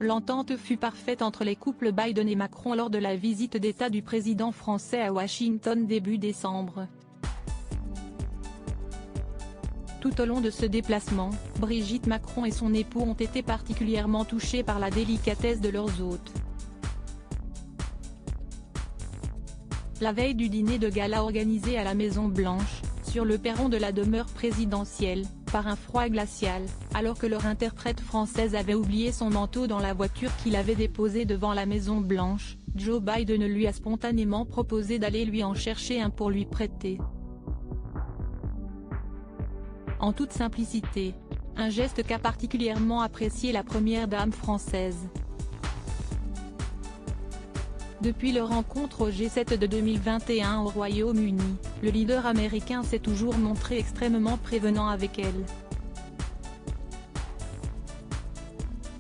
L'entente fut parfaite entre les couples Biden et Macron lors de la visite d'État du président français à Washington début décembre. Tout au long de ce déplacement, Brigitte Macron et son époux ont été particulièrement touchés par la délicatesse de leurs hôtes. La veille du dîner de gala organisé à la Maison-Blanche, sur le perron de la demeure présidentielle, par un froid glacial, alors que leur interprète française avait oublié son manteau dans la voiture qu'il avait déposée devant la Maison-Blanche, Joe Biden lui a spontanément proposé d'aller lui en chercher un pour lui prêter. En toute simplicité, un geste qu'a particulièrement apprécié la première dame française. Depuis leur rencontre au G7 de 2021 au Royaume-Uni, le leader américain s'est toujours montré extrêmement prévenant avec elle.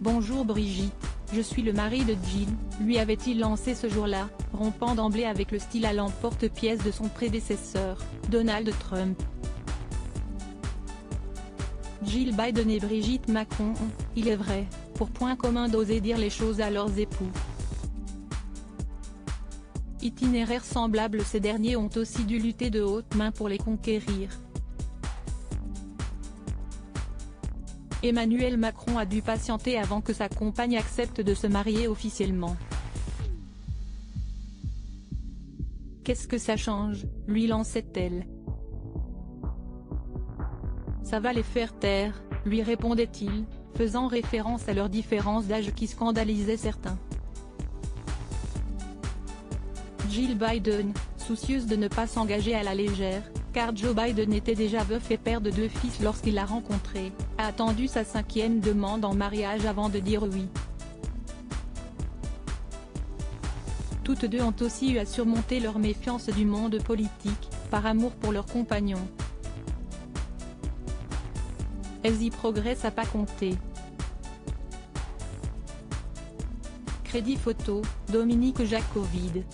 Bonjour Brigitte, je suis le mari de Jill, lui avait-il lancé ce jour-là, rompant d'emblée avec le style à l'emporte-pièce de son prédécesseur, Donald Trump. Jill Biden et Brigitte Macron ont, il est vrai, pour point commun d'oser dire les choses à leurs époux. Itinéraire semblable, ces derniers ont aussi dû lutter de haute main pour les conquérir. Emmanuel Macron a dû patienter avant que sa compagne accepte de se marier officiellement. Qu'est-ce que ça change, lui lançait-elle. Ça va les faire taire, lui répondait-il, faisant référence à leur différence d'âge qui scandalisait certains. Jill Biden, soucieuse de ne pas s'engager à la légère, car Joe Biden était déjà veuf et père de 2 fils lorsqu'il l'a rencontrée, a attendu sa 5e demande en mariage avant de dire oui. Toutes deux ont aussi eu à surmonter leur méfiance du monde politique, par amour pour leur compagnon. Elles y progressent à pas compter. Crédit photo, Dominique Jacovide.